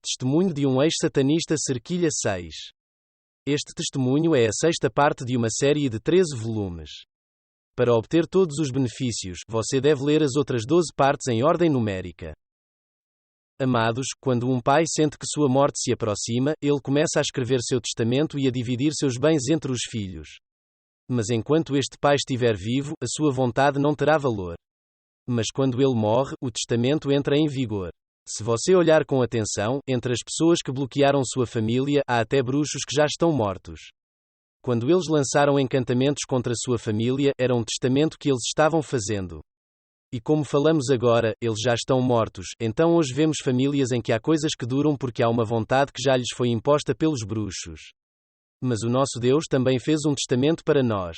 Testemunho de um ex-satanista Cerquilha 6. Este testemunho é a sexta parte de uma série de 13 volumes. Para obter todos os benefícios, você deve ler as outras 12 partes em ordem numérica. Amados, quando um pai sente que sua morte se aproxima, ele começa a escrever seu testamento e a dividir seus bens entre os filhos. Mas enquanto este pai estiver vivo, a sua vontade não terá valor. Mas quando ele morre, o testamento entra em vigor. Se você olhar com atenção, entre as pessoas que bloquearam sua família, há até bruxos que já estão mortos. Quando eles lançaram encantamentos contra sua família, era um testamento que eles estavam fazendo. E como falamos agora, eles já estão mortos, então hoje vemos famílias em que há coisas que duram porque há uma vontade que já lhes foi imposta pelos bruxos. Mas o nosso Deus também fez um testamento para nós.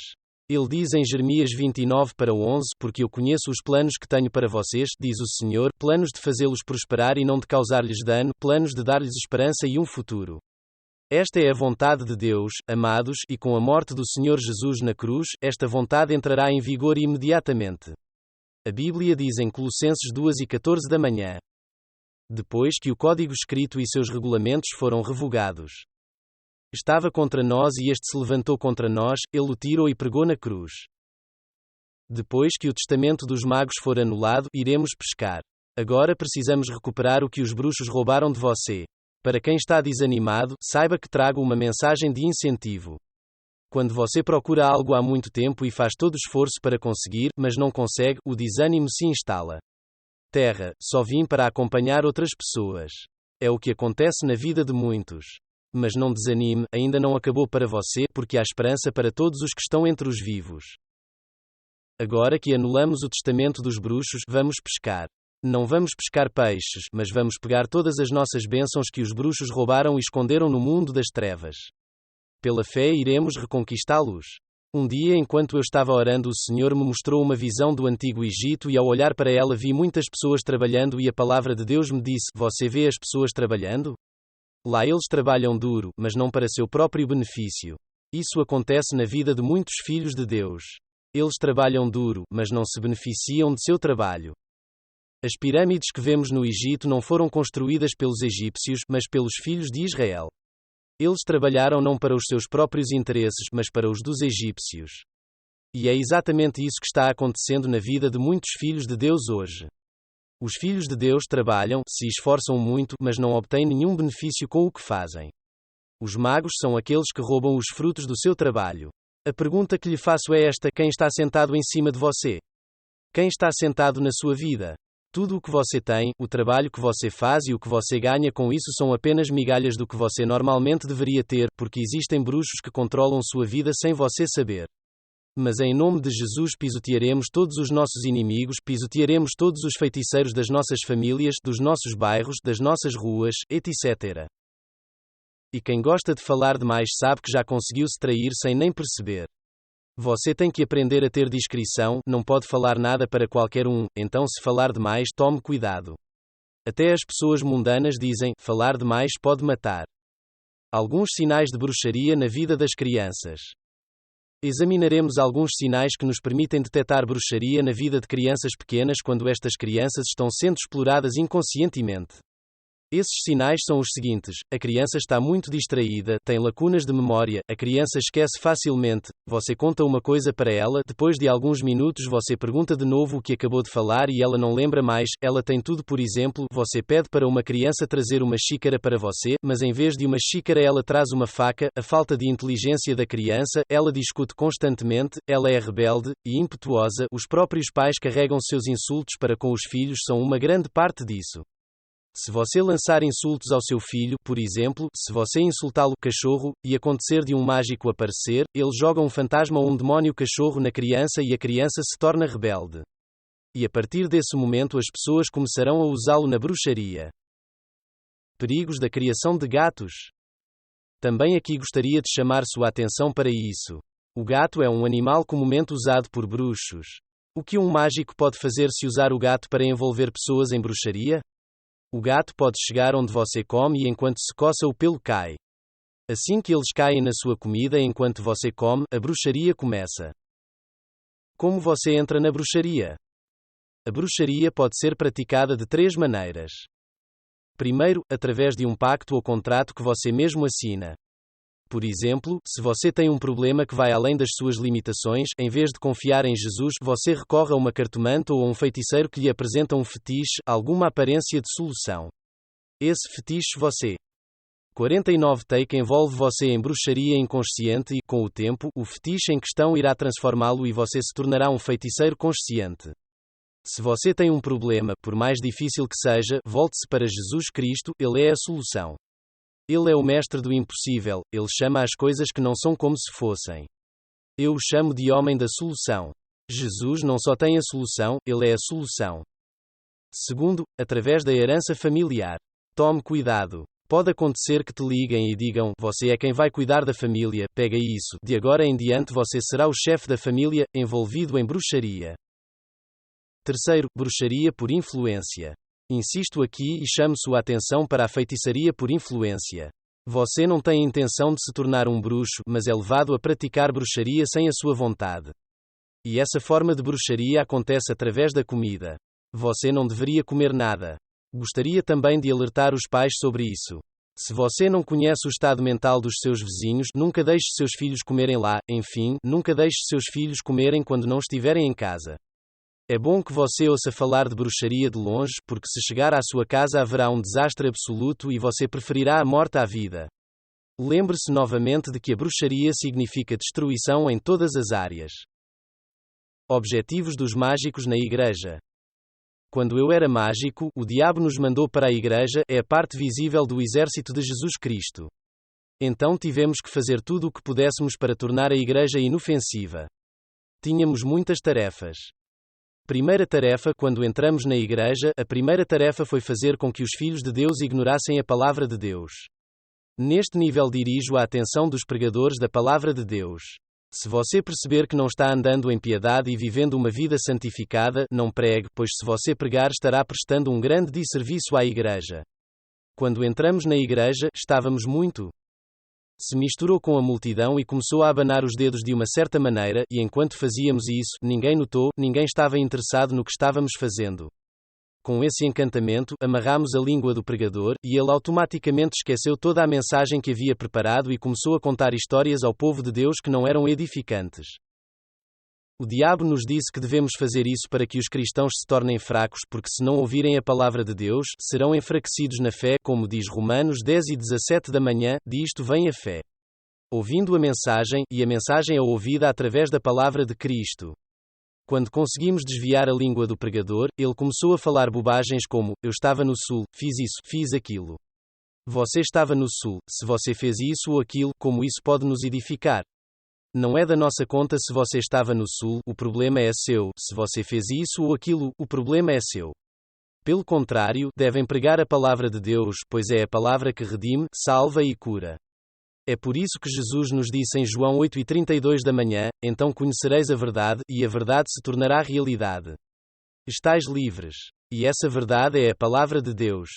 Ele diz em Jeremias 29:11, porque eu conheço os planos que tenho para vocês, diz o Senhor, planos de fazê-los prosperar e não de causar-lhes dano, planos de dar-lhes esperança e um futuro. Esta é a vontade de Deus, amados, e com a morte do Senhor Jesus na cruz, esta vontade entrará em vigor imediatamente. A Bíblia diz em Colossenses 2:14 da manhã. Depois que o código escrito e seus regulamentos foram revogados. Estava contra nós e este se levantou contra nós, ele o tirou e pregou na cruz. Depois que o testamento dos magos for anulado, iremos pescar. Agora precisamos recuperar o que os bruxos roubaram de você. Para quem está desanimado, saiba que trago uma mensagem de incentivo. Quando você procura algo há muito tempo e faz todo esforço para conseguir, mas não consegue, o desânimo se instala. Terra, só vim para acompanhar outras pessoas. É o que acontece na vida de muitos. Mas não desanime, ainda não acabou para você, porque há esperança para todos os que estão entre os vivos. Agora que anulamos o testamento dos bruxos, vamos pescar. Não vamos pescar peixes, mas vamos pegar todas as nossas bênçãos que os bruxos roubaram e esconderam no mundo das trevas. Pela fé iremos reconquistá-los. Um dia, enquanto eu estava orando, o Senhor me mostrou uma visão do Antigo Egito e ao olhar para ela vi muitas pessoas trabalhando e a palavra de Deus me disse: Você vê as pessoas trabalhando? Lá eles trabalham duro, mas não para seu próprio benefício. Isso acontece na vida de muitos filhos de Deus. Eles trabalham duro, mas não se beneficiam de seu trabalho. As pirâmides que vemos no Egito não foram construídas pelos egípcios, mas pelos filhos de Israel. Eles trabalharam não para os seus próprios interesses, mas para os dos egípcios. E é exatamente isso que está acontecendo na vida de muitos filhos de Deus hoje. Os filhos de Deus trabalham, se esforçam muito, mas não obtêm nenhum benefício com o que fazem. Os magos são aqueles que roubam os frutos do seu trabalho. A pergunta que lhe faço é esta: quem está sentado em cima de você? Quem está sentado na sua vida? Tudo o que você tem, o trabalho que você faz e o que você ganha com isso são apenas migalhas do que você normalmente deveria ter, porque existem bruxos que controlam sua vida sem você saber. Mas em nome de Jesus pisotearemos todos os nossos inimigos, pisotearemos todos os feiticeiros das nossas famílias, dos nossos bairros, das nossas ruas, etc. E quem gosta de falar demais sabe que já conseguiu se trair sem nem perceber. Você tem que aprender a ter discrição, não pode falar nada para qualquer um, então se falar demais, tome cuidado. Até as pessoas mundanas dizem, falar demais pode matar. Alguns sinais de bruxaria na vida das crianças. Examinaremos alguns sinais que nos permitem detectar bruxaria na vida de crianças pequenas quando estas crianças estão sendo exploradas inconscientemente. Esses sinais são os seguintes: a criança está muito distraída, tem lacunas de memória, a criança esquece facilmente, você conta uma coisa para ela, depois de alguns minutos você pergunta de novo o que acabou de falar e ela não lembra mais, ela tem tudo. Por exemplo, você pede para uma criança trazer uma xícara para você, mas em vez de uma xícara ela traz uma faca. A falta de inteligência da criança, ela discute constantemente, ela é rebelde e impetuosa, os próprios pais carregam seus insultos para com os filhos são uma grande parte disso. Se você lançar insultos ao seu filho, por exemplo, se você insultá-lo cachorro, e acontecer de um mágico aparecer, ele joga um fantasma ou um demónio cachorro na criança e a criança se torna rebelde. E a partir desse momento as pessoas começarão a usá-lo na bruxaria. Perigos da criação de gatos. Também aqui gostaria de chamar sua atenção para isso. O gato é um animal comumente usado por bruxos. O que um mágico pode fazer se usar o gato para envolver pessoas em bruxaria? O gato pode chegar onde você come e enquanto se coça o pelo cai. Assim que eles caem na sua comida enquanto você come, a bruxaria começa. Como você entra na bruxaria? A bruxaria pode ser praticada de 3 maneiras. Primeiro, através de um pacto ou contrato que você mesmo assina. Por exemplo, se você tem um problema que vai além das suas limitações, em vez de confiar em Jesus, você recorre a uma cartomante ou a um feiticeiro que lhe apresenta um fetiche, alguma aparência de solução. Esse fetiche você. 49 Take envolve você em bruxaria inconsciente e, com o tempo, o fetiche em questão irá transformá-lo e você se tornará um feiticeiro consciente. Se você tem um problema, por mais difícil que seja, volte-se para Jesus Cristo, Ele é a solução. Ele é o mestre do impossível, Ele chama as coisas que não são como se fossem. Eu o chamo de homem da solução. Jesus não só tem a solução, Ele é a solução. Segundo, através da herança familiar. Tome cuidado. Pode acontecer que te liguem e digam, você é quem vai cuidar da família, pega isso, de agora em diante você será o chefe da família, envolvido em bruxaria. Terceiro, bruxaria por influência. Insisto aqui e chamo sua atenção para a feitiçaria por influência. Você não tem intenção de se tornar um bruxo, mas é levado a praticar bruxaria sem a sua vontade. E essa forma de bruxaria acontece através da comida. Você não deveria comer nada. Gostaria também de alertar os pais sobre isso. Se você não conhece o estado mental dos seus vizinhos, nunca deixe seus filhos comerem lá, enfim, nunca deixe seus filhos comerem quando não estiverem em casa. É bom que você ouça falar de bruxaria de longe, porque se chegar à sua casa haverá um desastre absoluto e você preferirá a morte à vida. Lembre-se novamente de que a bruxaria significa destruição em todas as áreas. Objetivos dos mágicos na igreja. Quando eu era mágico, o diabo nos mandou para a igreja, é a parte visível do exército de Jesus Cristo. Então tivemos que fazer tudo o que pudéssemos para tornar a igreja inofensiva. Tínhamos muitas tarefas. Primeira tarefa, quando entramos na igreja, a primeira tarefa foi fazer com que os filhos de Deus ignorassem a palavra de Deus. Neste nível dirijo a atenção dos pregadores da palavra de Deus. Se você perceber que não está andando em piedade e vivendo uma vida santificada, não pregue, pois se você pregar estará prestando um grande desserviço à igreja. Quando entramos na igreja, estávamos muito. Se misturou com a multidão e começou a abanar os dedos de uma certa maneira, e enquanto fazíamos isso, ninguém notou, ninguém estava interessado no que estávamos fazendo. Com esse encantamento, amarramos a língua do pregador, e ele automaticamente esqueceu toda a mensagem que havia preparado e começou a contar histórias ao povo de Deus que não eram edificantes. O diabo nos disse que devemos fazer isso para que os cristãos se tornem fracos, porque se não ouvirem a palavra de Deus, serão enfraquecidos na fé, como diz Romanos 10:17 da manhã, disto vem a fé. Ouvindo a mensagem, e a mensagem é ouvida através da palavra de Cristo. Quando conseguimos desviar a língua do pregador, ele começou a falar bobagens como, eu estava no sul, fiz isso, fiz aquilo. Você estava no sul, se você fez isso ou aquilo, como isso pode nos edificar? Não é da nossa conta se você estava no sul, o problema é seu, se você fez isso ou aquilo, o problema é seu. Pelo contrário, devem pregar a palavra de Deus, pois é a palavra que redime, salva e cura. É por isso que Jesus nos disse em João 8:32 da manhã, então conhecereis a verdade, e a verdade se tornará realidade. Estais livres. E essa verdade é a palavra de Deus.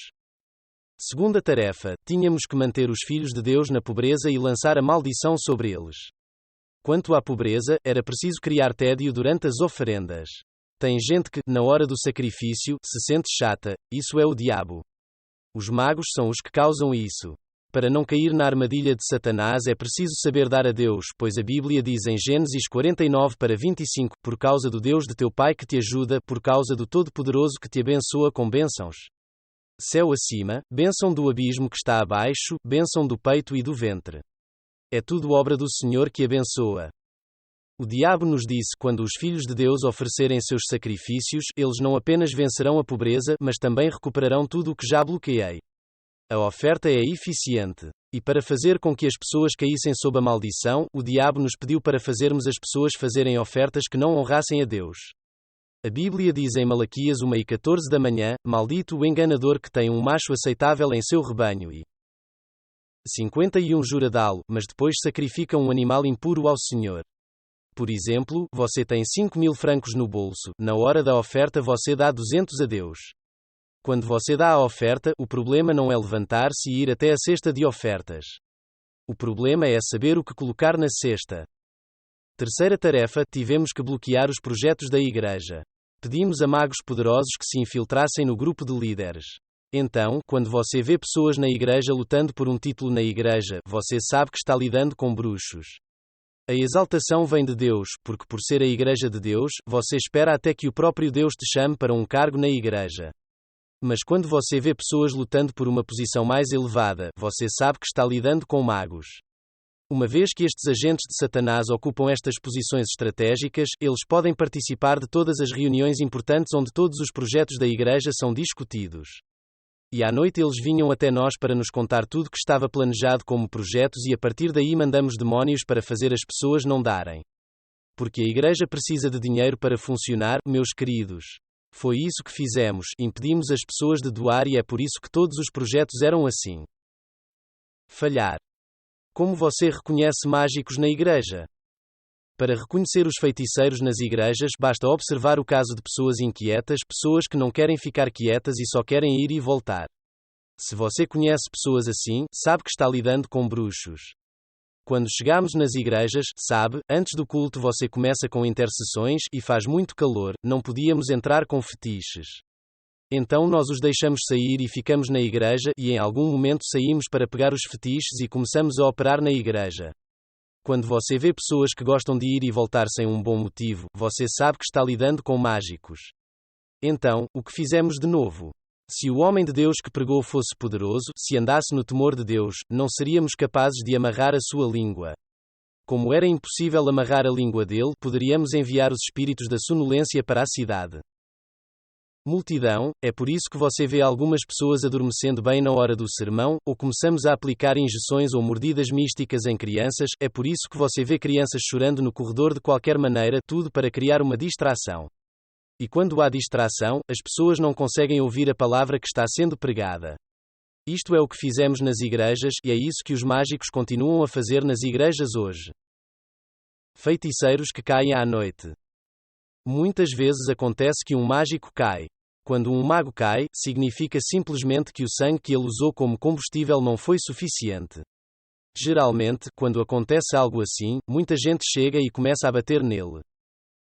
Segunda tarefa, tínhamos que manter os filhos de Deus na pobreza e lançar a maldição sobre eles. Quanto à pobreza, era preciso criar tédio durante as oferendas. Tem gente que, na hora do sacrifício, se sente chata, isso é o diabo. Os magos são os que causam isso. Para não cair na armadilha de Satanás é preciso saber dar a Deus, pois a Bíblia diz em Gênesis 49:25, por causa do Deus de teu Pai que te ajuda, por causa do Todo-Poderoso que te abençoa com bênçãos. Céu acima, bênção do abismo que está abaixo, bênção do peito e do ventre. É tudo obra do Senhor que abençoa. O diabo nos disse, quando os filhos de Deus oferecerem seus sacrifícios, eles não apenas vencerão a pobreza, mas também recuperarão tudo o que já bloqueei. A oferta é eficiente. E para fazer com que as pessoas caíssem sob a maldição, o diabo nos pediu para fazermos as pessoas fazerem ofertas que não honrassem a Deus. A Bíblia diz em Malaquias 1:14 da manhã, maldito o enganador que tem um macho aceitável em seu rebanho e 51 jura dá-lo, mas depois sacrifica um animal impuro ao Senhor. Por exemplo, você tem 5.000 francos no bolso, na hora da oferta você dá 200 a Deus. Quando você dá a oferta, o problema não é levantar-se e ir até a cesta de ofertas. O problema é saber o que colocar na cesta. Terceira tarefa, tivemos que bloquear os projetos da igreja. Pedimos a magos poderosos que se infiltrassem no grupo de líderes. Então, quando você vê pessoas na igreja lutando por um título na igreja, você sabe que está lidando com bruxos. A exaltação vem de Deus, porque por ser a igreja de Deus, você espera até que o próprio Deus te chame para um cargo na igreja. Mas quando você vê pessoas lutando por uma posição mais elevada, você sabe que está lidando com magos. Uma vez que estes agentes de Satanás ocupam estas posições estratégicas, eles podem participar de todas as reuniões importantes onde todos os projetos da igreja são discutidos. E à noite eles vinham até nós para nos contar tudo que estava planejado como projetos e a partir daí mandamos demónios para fazer as pessoas não darem. Porque a igreja precisa de dinheiro para funcionar, meus queridos. Foi isso que fizemos, impedimos as pessoas de doar e é por isso que todos os projetos eram assim. Falhar. Como você reconhece mágicos na igreja? Para reconhecer os feiticeiros nas igrejas, basta observar o caso de pessoas inquietas, pessoas que não querem ficar quietas e só querem ir e voltar. Se você conhece pessoas assim, sabe que está lidando com bruxos. Quando chegamos nas igrejas, sabe, antes do culto você começa com intercessões e faz muito calor, não podíamos entrar com fetiches. Então nós os deixamos sair e ficamos na igreja e em algum momento saímos para pegar os fetiches e começamos a operar na igreja. Quando você vê pessoas que gostam de ir e voltar sem um bom motivo, você sabe que está lidando com mágicos. Então, o que fizemos de novo? Se o homem de Deus que pregou fosse poderoso, se andasse no temor de Deus, não seríamos capazes de amarrar a sua língua. Como era impossível amarrar a língua dele, poderíamos enviar os espíritos da sonolência para a cidade. Multidão, é por isso que você vê algumas pessoas adormecendo bem na hora do sermão, ou começamos a aplicar injeções ou mordidas místicas em crianças, é por isso que você vê crianças chorando no corredor de qualquer maneira, tudo para criar uma distração. E quando há distração, as pessoas não conseguem ouvir a palavra que está sendo pregada. Isto é o que fizemos nas igrejas, e é isso que os mágicos continuam a fazer nas igrejas hoje. Feiticeiros que caem à noite. Muitas vezes acontece que um mágico cai. Quando um mago cai, significa simplesmente que o sangue que ele usou como combustível não foi suficiente. Geralmente, quando acontece algo assim, muita gente chega e começa a bater nele.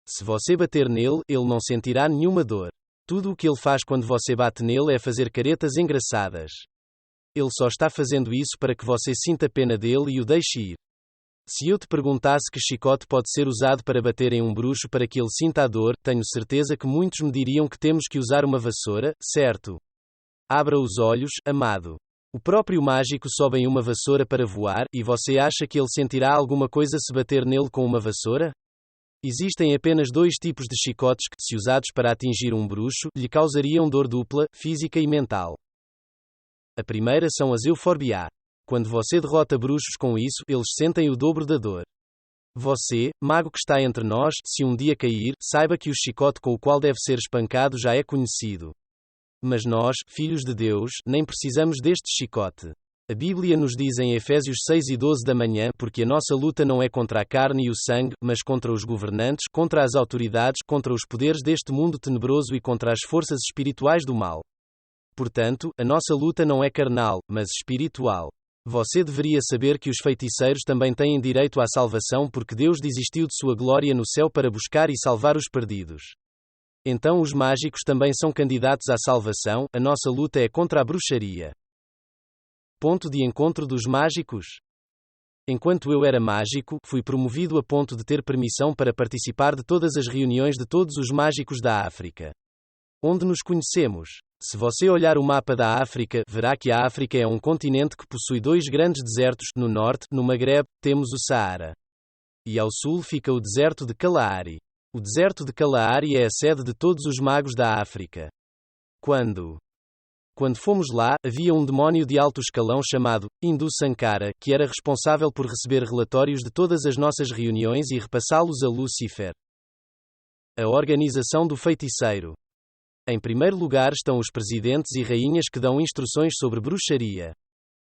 Se você bater nele, ele não sentirá nenhuma dor. Tudo o que ele faz quando você bate nele é fazer caretas engraçadas. Ele só está fazendo isso para que você sinta pena dele e o deixe ir. Se eu te perguntasse que chicote pode ser usado para bater em um bruxo para que ele sinta a dor, tenho certeza que muitos me diriam que temos que usar uma vassoura, certo? Abra os olhos, amado. O próprio mágico sobe em uma vassoura para voar, e você acha que ele sentirá alguma coisa se bater nele com uma vassoura? Existem apenas dois tipos de chicotes que, se usados para atingir um bruxo, lhe causariam dor dupla, física e mental. A primeira são as euforbiá. Quando você derrota bruxos com isso, eles sentem o dobro da dor. Você, mago que está entre nós, se um dia cair, saiba que o chicote com o qual deve ser espancado já é conhecido. Mas nós, filhos de Deus, nem precisamos deste chicote. A Bíblia nos diz em Efésios 6 e 12 da manhã, porque a nossa luta não é contra a carne e o sangue, mas contra os governantes, contra as autoridades, contra os poderes deste mundo tenebroso e contra as forças espirituais do mal. Portanto, a nossa luta não é carnal, mas espiritual. Você deveria saber que os feiticeiros também têm direito à salvação porque Deus desistiu de sua glória no céu para buscar e salvar os perdidos. Então os mágicos também são candidatos à salvação, a nossa luta é contra a bruxaria. Ponto de encontro dos mágicos. Enquanto eu era mágico, fui promovido a ponto de ter permissão para participar de todas as reuniões de todos os mágicos da África. Onde nos conhecemos? Se você olhar o mapa da África, verá que a África é um continente que possui dois grandes desertos. No norte, no Magreb, temos o Saara. E ao sul fica o deserto de Kalahari. O deserto de Kalahari é a sede de todos os magos da África. Quando fomos lá, havia um demónio de alto escalão chamado Hindu Sankara, que era responsável por receber relatórios de todas as nossas reuniões e repassá-los a Lúcifer. A organização do feiticeiro. Em primeiro lugar estão os presidentes e rainhas que dão instruções sobre bruxaria.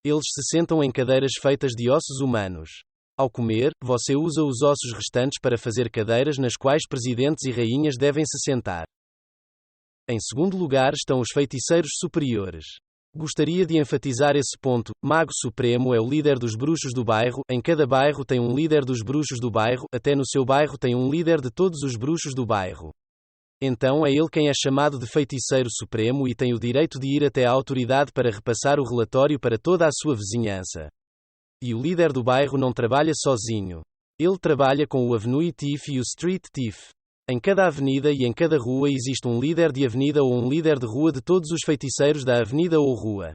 Eles se sentam em cadeiras feitas de ossos humanos. Ao comer, você usa os ossos restantes para fazer cadeiras nas quais presidentes e rainhas devem se sentar. Em segundo lugar estão os feiticeiros superiores. Gostaria de enfatizar esse ponto. Mago Supremo é o líder dos bruxos do bairro. Em cada bairro tem um líder dos bruxos do bairro, até no seu bairro tem um líder de todos os bruxos do bairro. Então é ele quem é chamado de feiticeiro supremo e tem o direito de ir até a autoridade para repassar o relatório para toda a sua vizinhança. E o líder do bairro não trabalha sozinho. Ele trabalha com o Avenue Thief e o Street Thief. Em cada avenida e em cada rua existe um líder de avenida ou um líder de rua de todos os feiticeiros da avenida ou rua.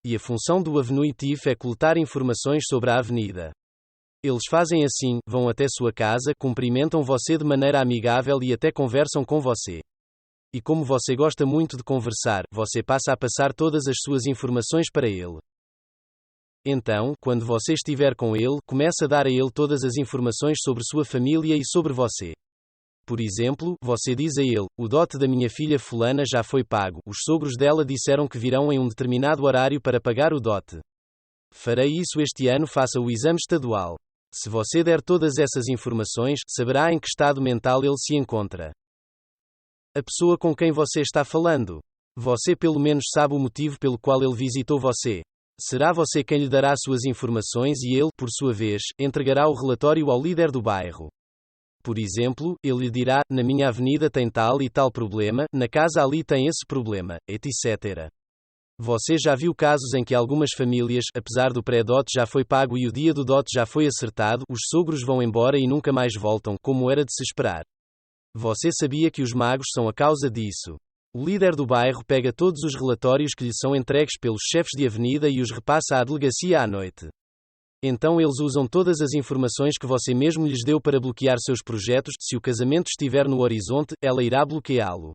E a função do Avenue Thief é coletar informações sobre a avenida. Eles fazem assim, vão até sua casa, cumprimentam você de maneira amigável e até conversam com você. E como você gosta muito de conversar, você passa a passar todas as suas informações para ele. Então, quando você estiver com ele, comece a dar a ele todas as informações sobre sua família e sobre você. Por exemplo, você diz a ele: o dote da minha filha fulana já foi pago, os sogros dela disseram que virão em um determinado horário para pagar o dote. Farei isso este ano, faça o exame estadual. Se você der todas essas informações, saberá em que estado mental ele se encontra. A pessoa com quem você está falando. Você pelo menos sabe o motivo pelo qual ele visitou você. Será você quem lhe dará suas informações e ele, por sua vez, entregará o relatório ao líder do bairro. Por exemplo, ele lhe dirá: na minha avenida tem tal e tal problema, na casa ali tem esse problema, etc. Você já viu casos em que algumas famílias, apesar do pré-dote já foi pago e o dia do dote já foi acertado, os sogros vão embora e nunca mais voltam, como era de se esperar. Você sabia que os magos são a causa disso? O líder do bairro pega todos os relatórios que lhe são entregues pelos chefes de avenida e os repassa à delegacia à noite. Então eles usam todas as informações que você mesmo lhes deu para bloquear seus projetos. Se o casamento estiver no horizonte, ela irá bloqueá-lo.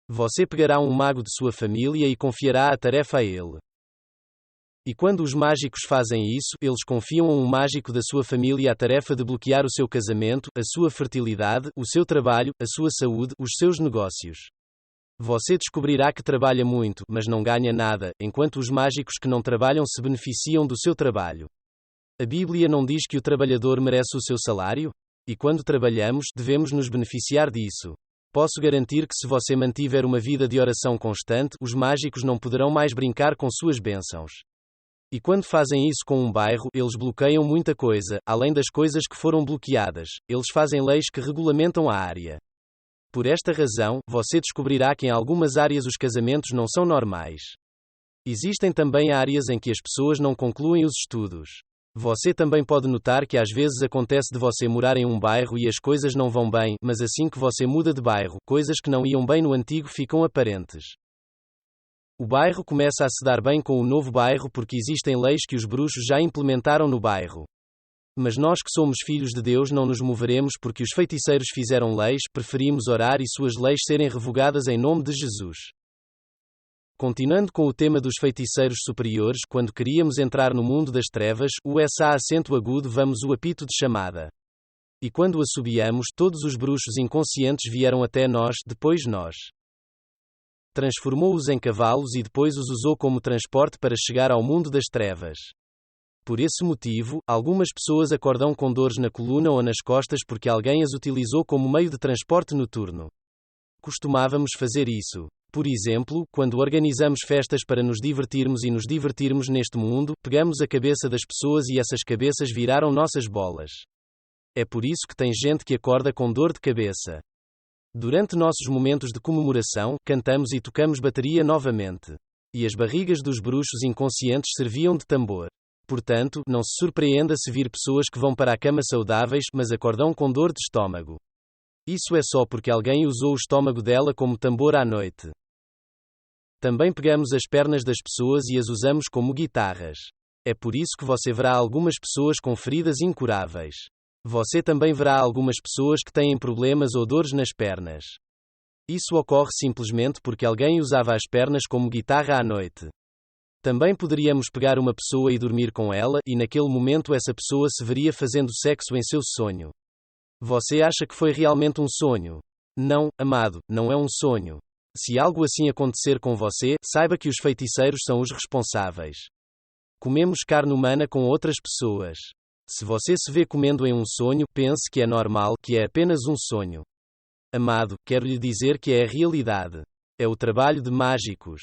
Você pegará um mago de sua família e confiará a tarefa a ele. E quando os mágicos fazem isso, eles confiam a um mágico da sua família a tarefa de bloquear o seu casamento, a sua fertilidade, o seu trabalho, a sua saúde, os seus negócios. Você descobrirá que trabalha muito, mas não ganha nada, enquanto os mágicos que não trabalham se beneficiam do seu trabalho. A Bíblia não diz que o trabalhador merece o seu salário? E quando trabalhamos, devemos nos beneficiar disso. Posso garantir que se você mantiver uma vida de oração constante, os mágicos não poderão mais brincar com suas bênçãos. E quando fazem isso com um bairro, eles bloqueiam muita coisa, além das coisas que foram bloqueadas, eles fazem leis que regulamentam a área. Por esta razão, você descobrirá que em algumas áreas os casamentos não são normais. Existem também áreas em que as pessoas não concluem os estudos. Você também pode notar que às vezes acontece de você morar em um bairro e as coisas não vão bem, mas assim que você muda de bairro, coisas que não iam bem no antigo ficam aparentes. O bairro começa a se dar bem com o novo bairro porque existem leis que os bruxos já implementaram no bairro. Mas nós que somos filhos de Deus não nos moveremos porque os feiticeiros fizeram leis, preferimos orar e suas leis serem revogadas em nome de Jesus. Continuando com o tema dos feiticeiros superiores, quando queríamos entrar no mundo das trevas, o SA acento agudo vamos o apito de chamada. E quando assobiamos, todos os bruxos inconscientes vieram até nós, depois nós. Transformou-os em cavalos e depois os usou como transporte para chegar ao mundo das trevas. Por esse motivo, algumas pessoas acordam com dores na coluna ou nas costas porque alguém as utilizou como meio de transporte noturno. Costumávamos fazer isso. Por exemplo, quando organizamos festas para nos divertirmos e nos divertirmos neste mundo, pegamos a cabeça das pessoas e essas cabeças viraram nossas bolas. É por isso que tem gente que acorda com dor de cabeça. Durante nossos momentos de comemoração, cantamos e tocamos bateria novamente. E as barrigas dos bruxos inconscientes serviam de tambor. Portanto, não se surpreenda se vir pessoas que vão para a cama saudáveis, mas acordam com dor de estômago. Isso é só porque alguém usou o estômago dela como tambor à noite. Também pegamos as pernas das pessoas e as usamos como guitarras. É por isso que você verá algumas pessoas com feridas incuráveis. Você também verá algumas pessoas que têm problemas ou dores nas pernas. Isso ocorre simplesmente porque alguém usava as pernas como guitarra à noite. Também poderíamos pegar uma pessoa e dormir com ela, e naquele momento essa pessoa se veria fazendo sexo em seu sonho. Você acha que foi realmente um sonho? Não, amado, não é um sonho. Se algo assim acontecer com você, saiba que os feiticeiros são os responsáveis. Comemos carne humana com outras pessoas. Se você se vê comendo em um sonho, pense que é normal, que é apenas um sonho. Amado, quero lhe dizer que é a realidade. É o trabalho de mágicos.